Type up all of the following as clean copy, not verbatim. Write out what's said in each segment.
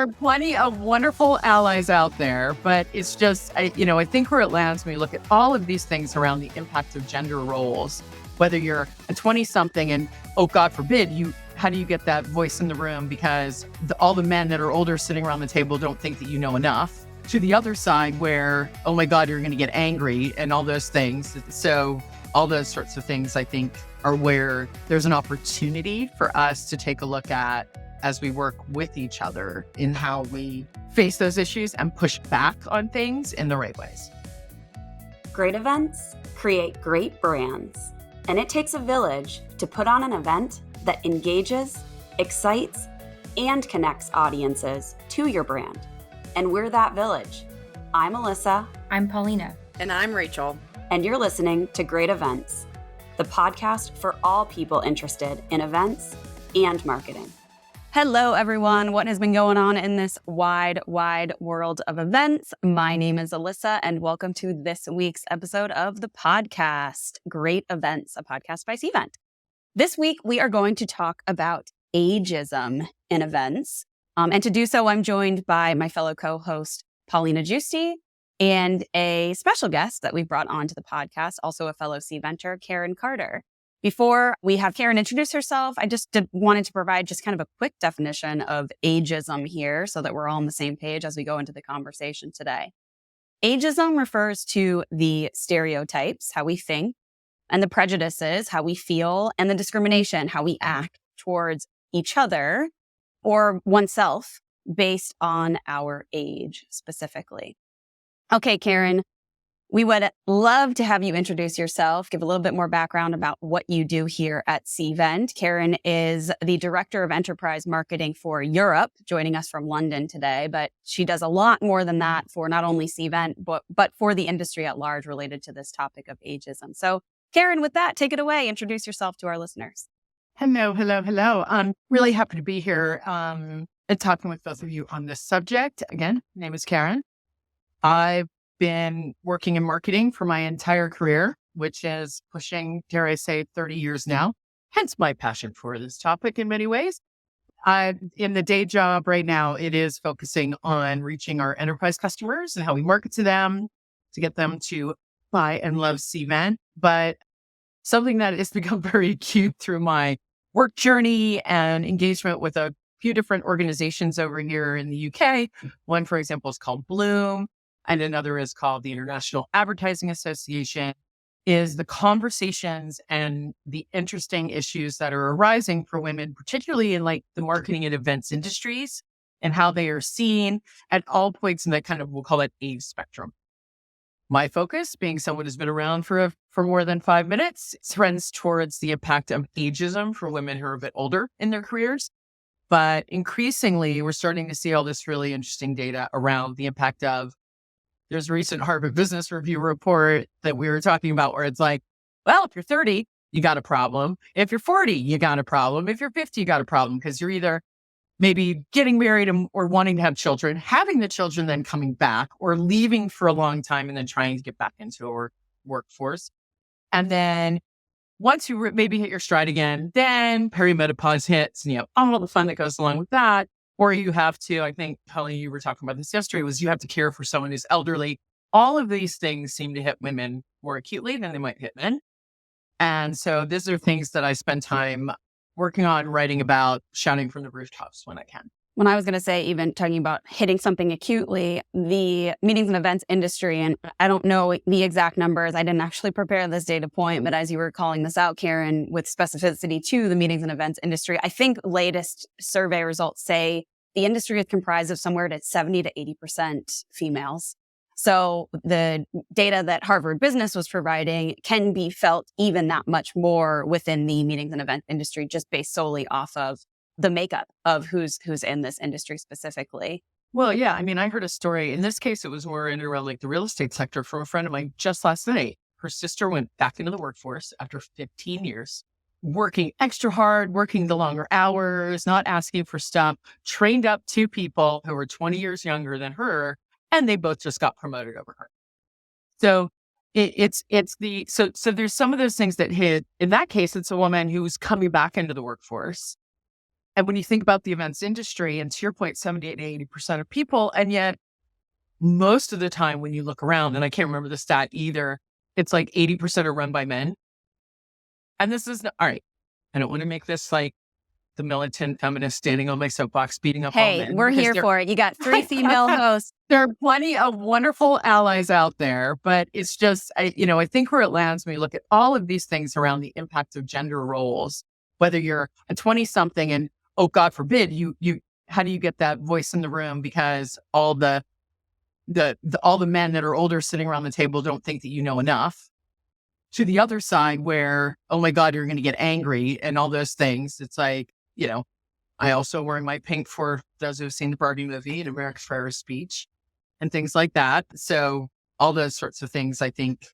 are plenty of wonderful allies out there, but it's just, I think where it lands when we look at all of these things around the impact of gender roles, whether you're a 20-something and, oh, God forbid, how do you get that voice in the room because all the men that are older sitting around the table don't think that you know enough, to the other side where, oh my God, you're going to get angry and all those things. So all those sorts of things, I think, are where there's an opportunity for us to take a look at as we work with each other in how we face those issues and push back on things in the right ways. Great events create great brands, and it takes a village to put on an event that engages, excites, and connects audiences to your brand. And we're that village. I'm Alyssa. I'm Paulina. And I'm Rachel. And you're listening to Great Events, the podcast for all people interested in events and marketing. Hello, everyone. What has been going on in this wide, wide world of events? My name is Alyssa, and welcome to this week's episode of the podcast, Great Events, a podcast by Cvent. This week, we are going to talk about ageism in events. And to do so, I'm joined by my fellow co-host, Paulina Giusti, and a special guest that we've brought onto the podcast, also a fellow Cventer, Karen Carter. Before we have Karen introduce herself, I just wanted to provide just kind of a quick definition of ageism here so that we're all on the same page as we go into the conversation today. Ageism refers to the stereotypes, how we think, and the prejudices, how we feel, and the discrimination, how we act towards each other or oneself based on our age specifically. Okay, Karen, we would love to have you introduce yourself, give a little bit more background about what you do here at Cvent. Karen is the Director of Enterprise Marketing for Europe, joining us from London today, but she does a lot more than that for not only Cvent, but for the industry at large related to this topic of ageism. So, Karen, with that, take it away. Introduce yourself to our listeners. Hello. I'm really happy to be here and talking with both of you on this subject. Again, my name is Karen. I've been working in marketing for my entire career, which is pushing, dare I say, 30 years now, hence my passion for this topic in many ways. In the day job right now, it is focusing on reaching our enterprise customers and how we market to them to get them to buy and love Cvent. But something that has become very acute through my work journey and engagement with a few different organizations over here in the UK. One, for example, is called Bloom, and another is called the International Advertising Association, is the conversations and the interesting issues that are arising for women, particularly in like the marketing and events industries, and how they are seen at all points in that kind of, we'll call it age spectrum. My focus, being someone who's been around for more than 5 minutes, trends towards the impact of ageism for women who are a bit older in their careers. But increasingly, we're starting to see all this really interesting data around the impact of, there's a recent Harvard Business Review report that we were talking about where it's like, well, if you're 30, you got a problem. If you're 40, you got a problem. If you're 50, you got a problem because you're either maybe getting married or wanting to have children, having the children, then coming back, or leaving for a long time and then trying to get back into a workforce. And then once you maybe hit your stride again, then perimenopause hits and all the fun that goes along with that. Or you have to, I think, Holly, you were talking about this yesterday, was you have to care for someone who's elderly. All of these things seem to hit women more acutely than they might hit men. And so these are things that I spend time working on, writing about, shouting from the rooftops when I can. When I was going to say, even talking about hitting something acutely, the meetings and events industry, and I don't know the exact numbers. I didn't actually prepare this data point, but as you were calling this out, Karen, with specificity to the meetings and events industry, I think latest survey results say the industry is comprised of somewhere to 70 to 80% females. So the data that Harvard Business was providing can be felt even that much more within the meetings and event industry, just based solely off of the makeup of who's in this industry specifically. Well, yeah. I mean, I heard a story. In this case, it was more in around like the real estate sector from a friend of mine just last night. Her sister went back into the workforce after 15 years, working extra hard, working the longer hours, not asking for stuff, trained up 2 people who were 20 years younger than her, and they both just got promoted over her. So so there's some of those things that hit. In that case, it's a woman who's coming back into the workforce. And when you think about the events industry, and to your point, 70 to 80% of people, and yet most of the time when you look around, and I can't remember the stat either, it's like 80% are run by men. And this is, all right, I don't want to make this like the militant feminist standing on my soapbox, beating up all Hey, men. we're because here for it. You got 3 female hosts. There are plenty of wonderful allies out there, but it's just, I think where it lands when we look at all of these things around the impact of gender roles, whether you're a 20-something and, oh, God forbid, how do you get that voice in the room because all the men that are older sitting around the table don't think that you know enough, to the other side where, oh my God, you're going to get angry and all those things. It's like, I also wearing my pink for those who've seen the Barbie movie and America Ferrer's speech and things like that. So all those sorts of things, I think,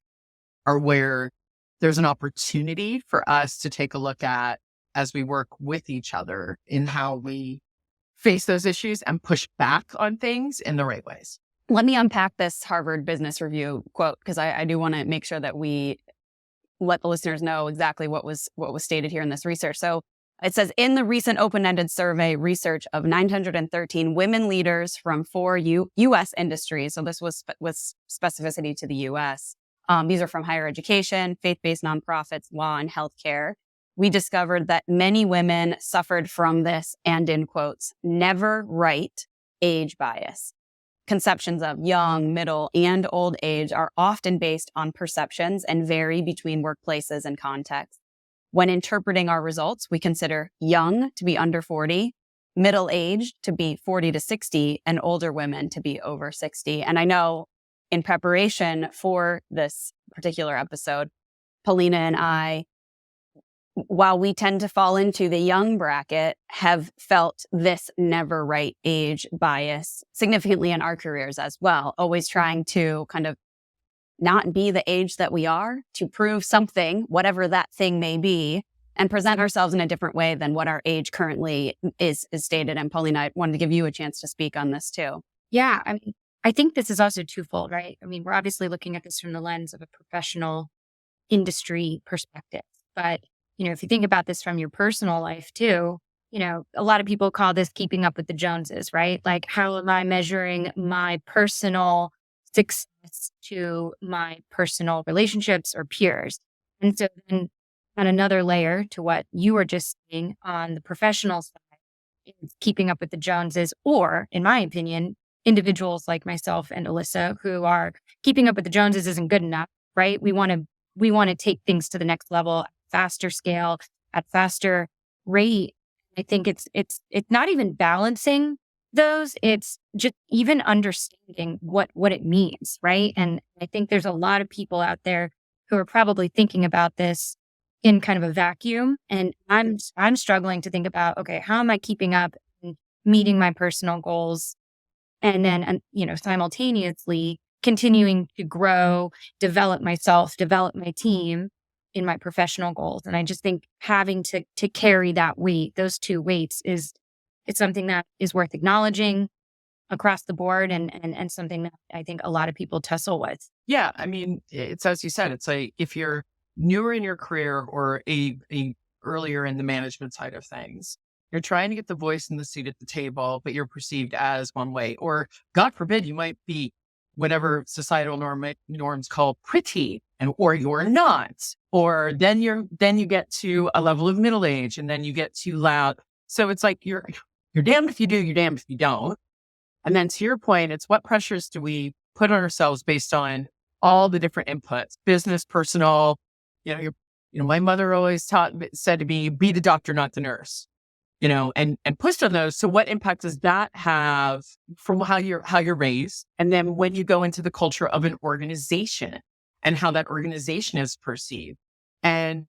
are where there's an opportunity for us to take a look at as we work with each other in how we face those issues and push back on things in the right ways. Let me unpack this Harvard Business Review quote, because I do want to make sure that we let the listeners know exactly what was stated here in this research. So it says, in the recent open-ended survey research of 913 women leaders from 4 U.S. industries, so this was with specificity to the U.S., these are from higher education, faith-based nonprofits, law, and healthcare, we discovered that many women suffered from this, and in quotes, never right age bias. Conceptions of young, middle, and old age are often based on perceptions and vary between workplaces and contexts. When interpreting our results, we consider young to be under 40, middle-aged to be 40 to 60, and older women to be over 60. And I know in preparation for this particular episode, Paulina and I, while we tend to fall into the young bracket, have felt this never right age bias significantly in our careers as well, always trying to kind of not be the age that we are, to prove something, whatever that thing may be, and present ourselves in a different way than what our age currently is stated. And Paulina, I wanted to give you a chance to speak on this too. Yeah, I mean, I think this is also twofold, right? I mean, we're obviously looking at this from the lens of a professional industry perspective. But, if you think about this from your personal life too, a lot of people call this keeping up with the Joneses, right? Like, how am I measuring my personal success to my personal relationships or peers? And so then on another layer to what you were just saying on the professional side, is keeping up with the Joneses, or in my opinion, individuals like myself and Alyssa who are keeping up with the Joneses isn't good enough, right? We want to take things to the next level, faster scale, at faster rate. I think it's not even balancing those, it's just even understanding what it means, right? And I think there's a lot of people out there who are probably thinking about this in kind of a vacuum. And I'm struggling to think about, okay, how am I keeping up and meeting my personal goals? And then, simultaneously continuing to grow, develop myself, develop my team in my professional goals. And I just think having to carry that weight, those two weights, it's something that is worth acknowledging across the board and something that I think a lot of people tussle with. Yeah. I mean, it's as you said, it's like if you're newer in your career or a earlier in the management side of things, you're trying to get the voice and the seat at the table, but you're perceived as one way. Or God forbid, you might be whatever societal norms call pretty, or you're not. Or then you get to a level of middle age, and then you get too loud. So it's like you're damned if you do, you're damned if you don't. And then to your point, it's what pressures do we put on ourselves based on all the different inputs, business, personal. My mother always said to me, be the doctor, not the nurse. And pushed on those. So what impact does that have from how you're raised? And then when you go into the culture of an organization and how that organization is perceived. And,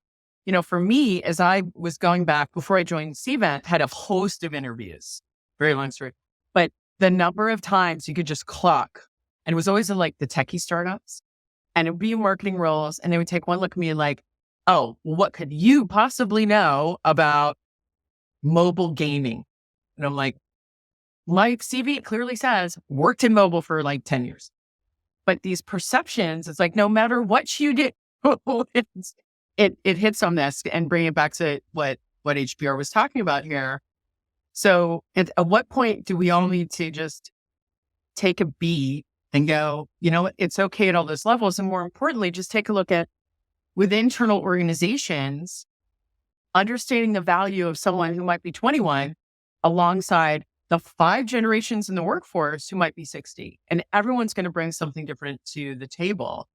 for me, as I was going back before I joined Cvent, had a host of interviews, very long story, but the number of times you could just clock, and it was always in like the techie startups, and it would be marketing roles. And they would take one look at me like, oh, what could you possibly know about mobile gaming? And I'm like, my CV clearly says worked in mobile for like 10 years. But these perceptions, it's like, no matter what you did, it hits on this, and bring it back to what HBR was talking about here. So at what point do we all need to just take a beat and go, you know what, it's okay at all those levels. And more importantly, just take a look at with internal organizations, understanding the value of someone who might be 21 alongside the 5 generations in the workforce who might be 60. And everyone's going to bring something different to the table.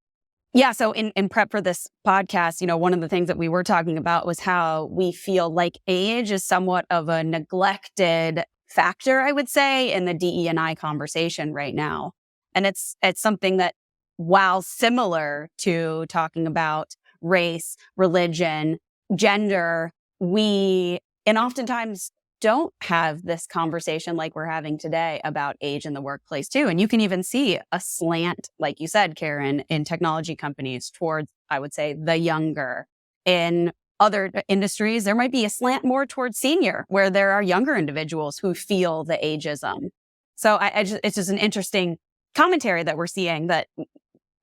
Yeah. So in prep for this podcast, one of the things that we were talking about was how we feel like age is somewhat of a neglected factor, I would say, in the DE&I conversation right now. And it's something that, while similar to talking about race, religion, gender, we oftentimes don't have this conversation like we're having today about age in the workplace too. And you can even see a slant, like you said, Karen, in technology companies towards, I would say, the younger. In other industries, there might be a slant more towards senior, where there are younger individuals who feel the ageism. So it's just an interesting commentary that we're seeing, that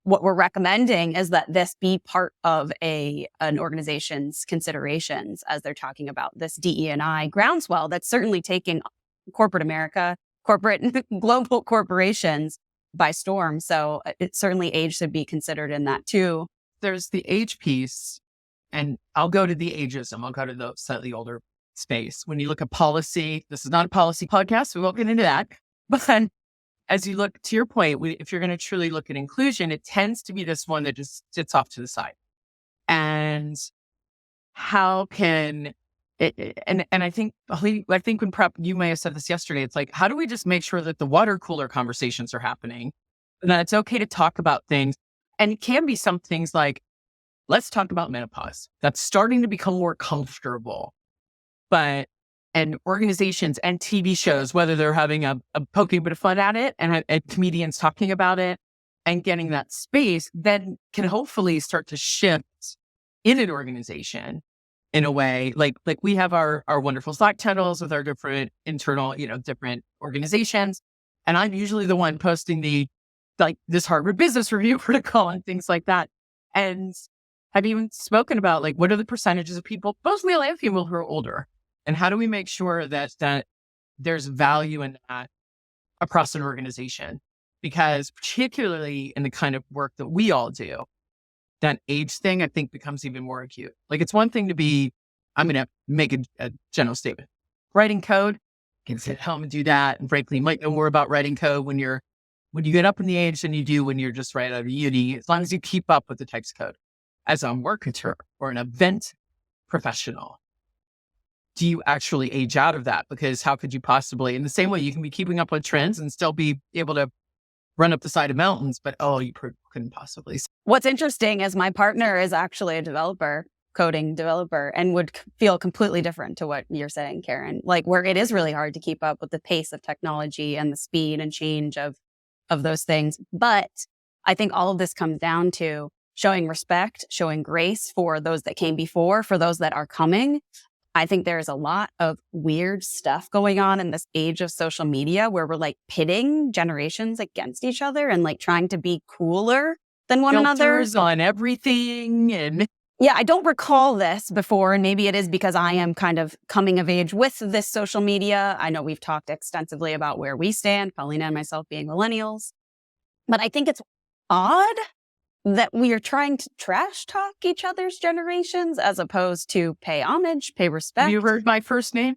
what we're recommending is that this be part of an organization's considerations as they're talking about this DE&I groundswell that's certainly taking corporate America, global corporations by storm. So it certainly age should be considered in that too. There's the age piece, and I'll go to the ageism. I'll go to the slightly older space. When you look at policy, this is not a policy podcast, so we won't get into that. But as you look, to your point, if you're going to truly look at inclusion, it tends to be this one that just sits off to the side. And how can it, and I think when prep, you may have said this yesterday, it's like, how do we just make sure that the water cooler conversations are happening, and that it's okay to talk about things? And it can be some things like, let's talk about menopause. That's starting to become more comfortable. And organizations and TV shows, whether they're having a poking bit of fun at it and comedians talking about it and getting that space, then can hopefully start to shift in an organization in a way like we have our wonderful Slack channels with our different internal, different organizations. And I'm usually the one posting this Harvard Business Review protocol and things like that. And I've even spoken about what are the percentages of people, both male and female, who are older? And how do we make sure that there's value in that across an organization? Because particularly in the kind of work that we all do, that age thing, I think, becomes even more acute. It's one thing to be, I'm going to make a general statement. Writing code, you can sit at home and do that. And frankly, you might know more about writing code when you get up in the age than you do when you're just right out of uni, as long as you keep up with the text code. As a marketer or an event professional, do you actually age out of that? Because how could you possibly, in the same way you can be keeping up with trends and still be able to run up the side of mountains, but you couldn't possibly. What's interesting is my partner is actually a coding developer, and would feel completely different to what you're saying, Karen, where it is really hard to keep up with the pace of technology and the speed and change of those things. But I think all of this comes down to showing respect, showing grace for those that came before, for those that are coming. I think there's a lot of weird stuff going on in this age of social media where we're pitting generations against each other and trying to be cooler than one another. Filters on everything. And yeah, I don't recall this before, and maybe it is because I am kind of coming of age with this social media. I know we've talked extensively about where we stand, Paulina and myself being millennials. But I think it's odd that we are trying to trash talk each other's generations as opposed to pay homage, pay respect. Have you heard my first name?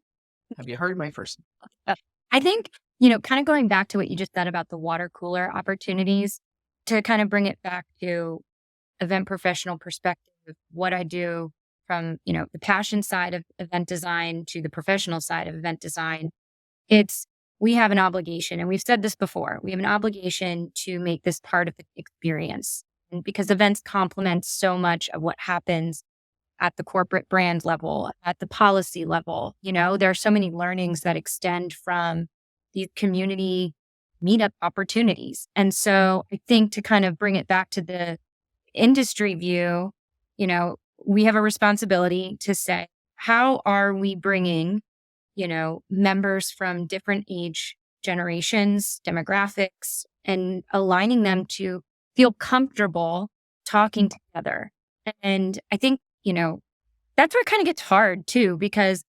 I think, kind of going back to what you just said about the water cooler opportunities, to kind of bring it back to event professional perspective, what I do from, the passion side of event design to the professional side of event design. We have an obligation, and we've said this before, we have an obligation to make this part of the experience. And because events complement so much of what happens at the corporate brand level, at the policy level, there are so many learnings that extend from these community meetup opportunities. And so I think to kind of bring it back to the industry view, we have a responsibility to say, how are we bringing, members from different age generations, demographics, and aligning them to feel comfortable talking together. And I think, that's where it kind of gets hard too, because,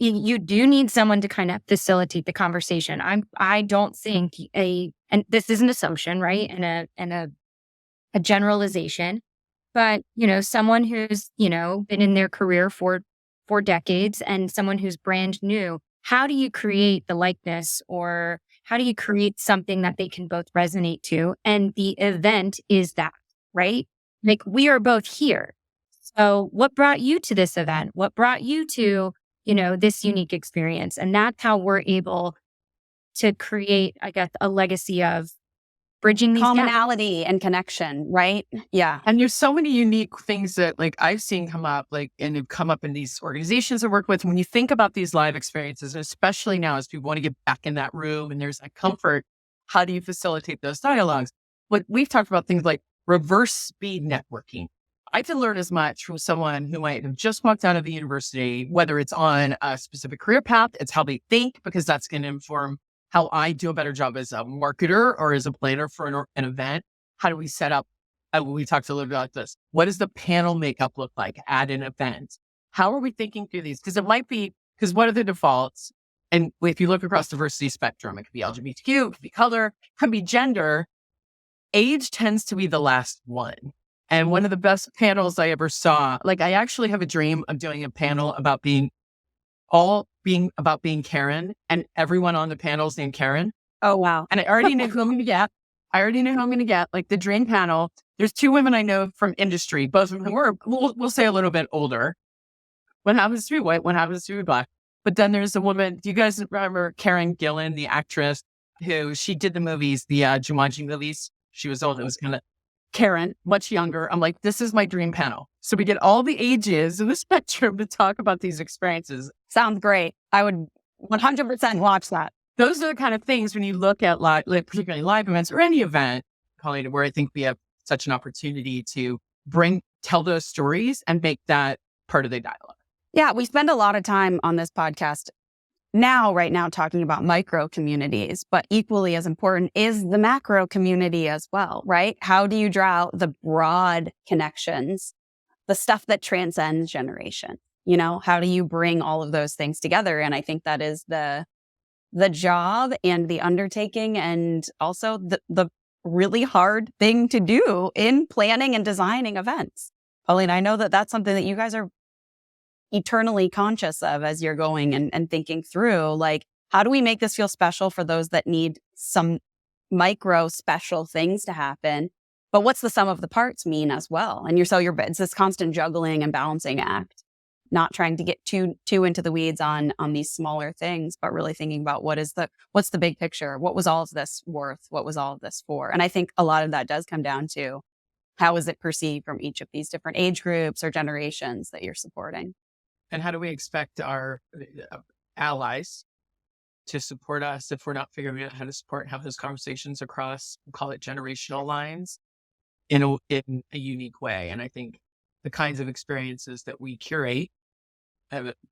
you do need someone to kind of facilitate the conversation. I don't think and this is an assumption, right? And a generalization, but someone who's, been in their career for decades and someone who's brand new, how do you create the likeness, or how do you create something that they can both resonate to? And the event is that, right? Like, we are both here. So what brought you to this event? What brought you to, this unique experience? And that's how we're able to create, I guess, a legacy of bridging these gaps. Commonality and connection, right? Yeah. And there's so many unique things that like I've seen come up, like, and have come up in these organizations I work with. When you think about these live experiences, and especially now as people want to get back in that room and there's that comfort, how do you facilitate those dialogues? But we've talked about things like reverse speed networking. I can learn as much from someone who might have just walked out of the university, whether it's on a specific career path, it's how they think, because that's going to inform how I do a better job as a marketer or as a planner for an event. How do we set up? We talked a little bit about this. What does the panel makeup look like at an event? How are we thinking through these? Because it might be, because what are the defaults? And if you look across diversity spectrum, it could be LGBTQ, it could be color, it could be gender. Age tends to be the last one. And one of the best panels I ever saw, like, I actually have a dream of doing a panel about being Karen, and everyone on the panel is named Karen. Oh, wow. And I already know who I'm going to get. Like, the dream panel, there's two women I know from industry, both of them were, we'll say, a little bit older. One happens to be white, one happens to be black. But then there's a woman, do you guys remember Karen Gillan, the actress, who she did the movies, the Jumanji movies? She was old. It was kind of Karen, much younger. I'm like, this is my dream panel. So we get all the ages in the spectrum to talk about these experiences. Sounds great. I would 100% watch that. Those are the kind of things when you look at live, like particularly live events or any event, Paulina, where I think we have such an opportunity to tell those stories and make that part of the dialogue. Yeah, we spend a lot of time on this podcast right now talking about micro communities, but equally as important is the macro community as well, right? How do you draw out the broad connections, the stuff that transcends generation? How do you bring all of those things together? And I think that is the job and the undertaking, and also the really hard thing to do in planning and designing events. Paulina, I know that that's something that you guys are eternally conscious of as you're going and thinking through, like, how do we make this feel special for those that need some micro special things to happen? But what's the sum of the parts mean as well? And it's this constant juggling and balancing act, not trying to get too into the weeds on these smaller things, but really thinking about what's the big picture? What was all of this worth? What was all of this for? And I think a lot of that does come down to how is it perceived from each of these different age groups or generations that you're supporting? And how do we expect our allies to support us if we're not figuring out how to have those conversations across, we'll call it generational lines, in a unique way? And I think the kinds of experiences that we curate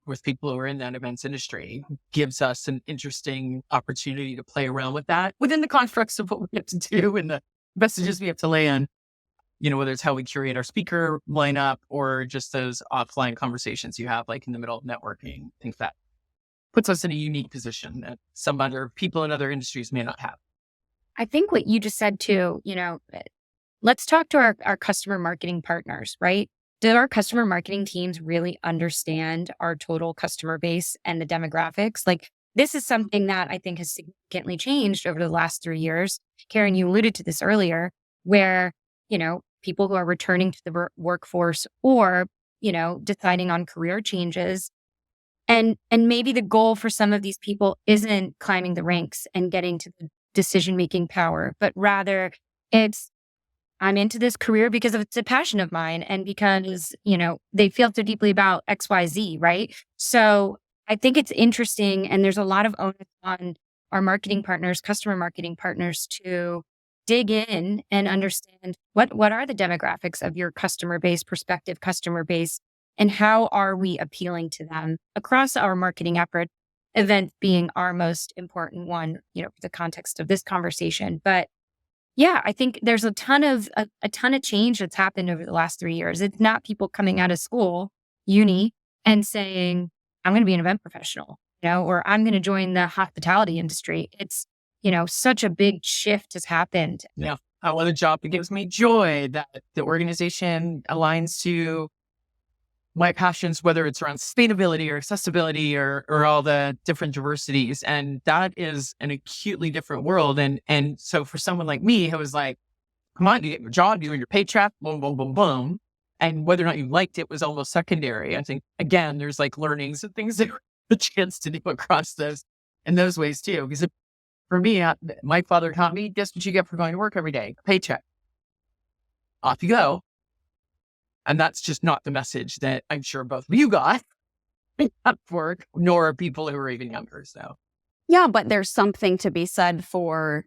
with people who are in that events industry gives us an interesting opportunity to play around with that within the constructs of what we have to do and the messages we have to lay in. Whether it's how we curate our speaker lineup or just those offline conversations you have, like in the middle of networking. I think that puts us in a unique position that some other people in other industries may not have. I think what you just said too, let's talk to our customer marketing partners, right? Do our customer marketing teams really understand our total customer base and the demographics? Like, this is something that I think has significantly changed over the last 3 years. Karen, you alluded to this earlier, where, people who are returning to the workforce or, deciding on career changes. And maybe the goal for some of these people isn't climbing the ranks and getting to the decision-making power, but rather it's, I'm into this career because it's a passion of mine and because, they feel so deeply about XYZ, right? So I think it's interesting, and there's a lot of onus on our marketing partners, customer marketing partners, to dig in and understand what are the demographics of your customer base, prospective customer base, and how are we appealing to them across our marketing effort, event being our most important one, for the context of this conversation. But yeah, I think there's a ton of change that's happened over the last 3 years. It's not people coming out of school, uni, and saying, I'm going to be an event professional, or I'm going to join the hospitality industry. It's, such a big shift has happened. Yeah. I want a job that gives me joy, that the organization aligns to my passions, whether it's around sustainability or accessibility or all the different diversities. And that is an acutely different world. And so for someone like me, who was like, come on, you get your job, you earn your paycheck, boom, boom, boom, boom. And whether or not you liked it was almost secondary. I think, again, there's like learnings and things that a chance to do across those in those ways too. Because for me, my father taught me, guess what you get for going to work every day? Paycheck. Off you go. And that's just not the message that I'm sure both of you got at work, nor people who are even younger. So, yeah, but there's something to be said for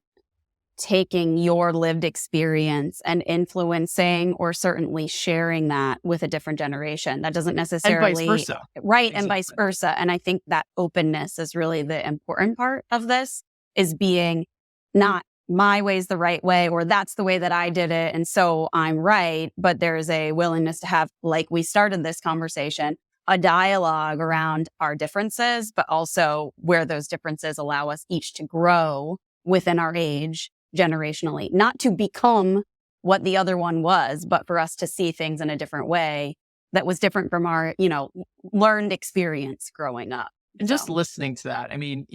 taking your lived experience and influencing or certainly sharing that with a different generation. That doesn't necessarily... And vice versa. Right, Exactly. and vice versa. And I think that openness is really the important part of this, is being not my way's the right way, or that's the way that I did it, and so I'm right. But there's a willingness to have, like we started this conversation, a dialogue around our differences, but also where those differences allow us each to grow within our age generationally, not to become what the other one was, but for us to see things in a different way that was different from our, learned experience growing up. And just listening to that. I mean,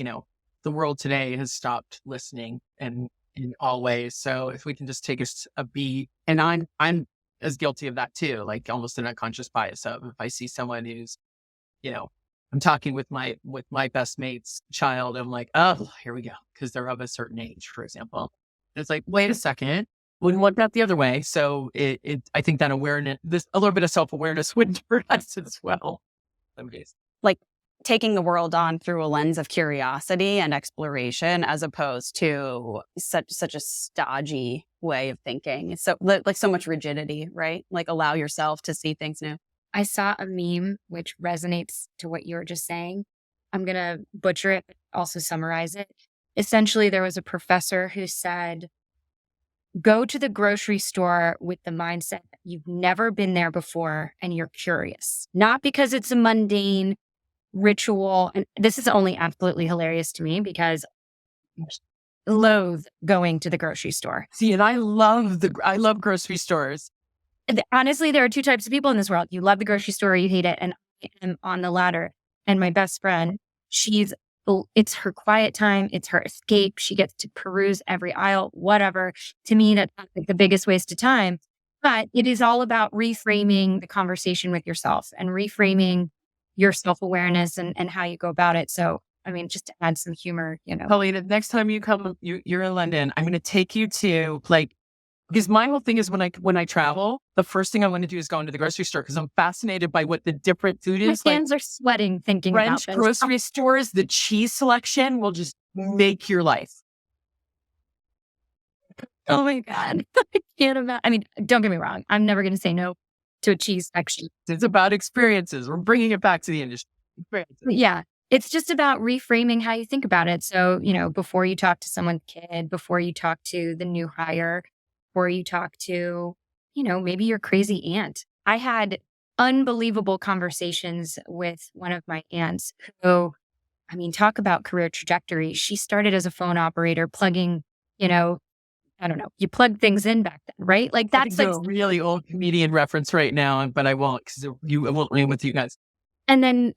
the world today has stopped listening and in all ways. So if we can just take a beat, and I'm as guilty of that too, like almost an unconscious bias of, if I see someone who's, I'm talking with my best mate's child, I'm like, oh, here we go. Because they're of a certain age, for example. And it's like, wait a second, wouldn't want that the other way. So I think that awareness, a little bit of self-awareness would for us as well. Like taking the world on through a lens of curiosity and exploration, as opposed to such a stodgy way of thinking. It's so like so much rigidity, right? Like allow yourself to see things new. I saw a meme which resonates to what you were just saying. I'm going to butcher it, but also summarize it. Essentially, there was a professor who said, go to the grocery store with the mindset that you've never been there before and you're curious. Not because it's a mundane ritual. And this is only absolutely hilarious to me because I loathe going to the grocery store. See, and I love grocery stores. Honestly, there are two types of people in this world. You love the grocery store or you hate it. And I am on the latter. And my best friend, it's her quiet time. It's her escape. She gets to peruse every aisle, whatever. To me, that's like the biggest waste of time. But it is all about reframing the conversation with yourself and reframing your self-awareness and how you go about it. So, I mean, just to add some humor, Paulina, next time you come, you're in London, I'm going to take you to because my whole thing is when I travel, the first thing I want to do is go into the grocery store because I'm fascinated by what the different food is. My hands are sweating thinking French about this. grocery stores, the cheese selection will just make your life. Oh my God. I can't imagine. I mean, don't get me wrong. I'm never going to say no to a cheese section. It's about experiences. We're bringing it back to the industry. Yeah. It's just about reframing how you think about it. So, before you talk to someone's kid, before you talk to the new hire, before you talk to, maybe your crazy aunt. I had unbelievable conversations with one of my aunts who, talk about career trajectory. She started as a phone operator plugging, I don't know, you plug things in back then, right? Like that's like a really old comedian reference right now, but I won't because I won't name with you guys. And then,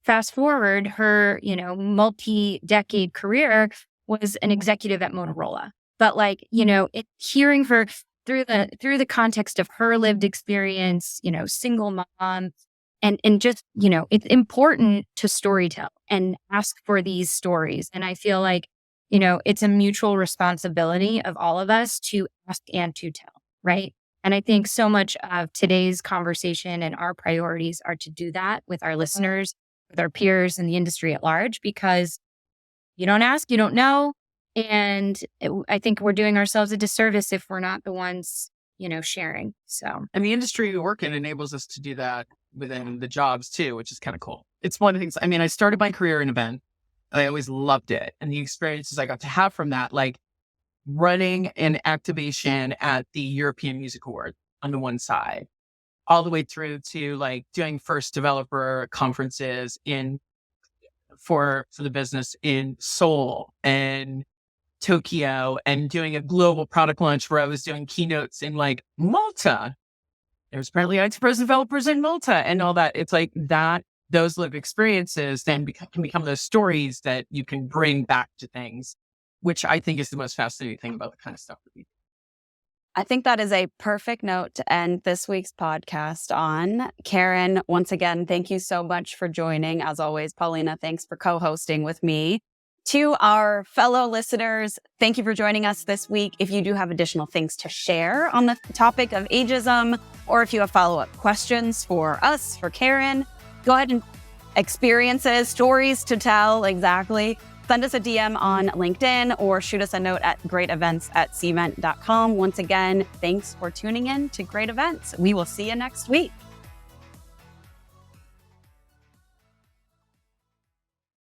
fast forward her, multi-decade career was an executive at Motorola. But hearing her through the context of her lived experience, single mom, and just, it's important to storytell and ask for these stories. And I feel like, it's a mutual responsibility of all of us to ask and to tell, right? And I think so much of today's conversation and our priorities are to do that with our listeners, with our peers and the industry at large, because you don't ask, you don't know. And I think we're doing ourselves a disservice if we're not the ones, sharing. So, and the industry we work in enables us to do that within the jobs too, which is kind of cool. It's one of the things, I started my career in event. I always loved it. And the experiences I got to have from that, like running an activation at the European Music Awards on the one side, all the way through to like doing first developer conferences for the business in Seoul and Tokyo, and doing a global product launch where I was doing keynotes in like Malta. There's apparently enterprise developers in Malta and all that. It's like that, those lived experiences then can become those stories that you can bring back to things, which I think is the most fascinating thing about the kind of stuff that we do. I think that is a perfect note to end this week's podcast on. Karen, once again, thank you so much for joining. As always, Paulina, thanks for co-hosting with me. To our fellow listeners, thank you for joining us this week. If you do have additional things to share on the topic of ageism, or if you have follow-up questions for us, for Karen, go ahead and experiences, stories to tell, exactly. Send us a DM on LinkedIn or shoot us a note at greatevents@cvent.com. Once again, thanks for tuning in to Great Events. We will see you next week.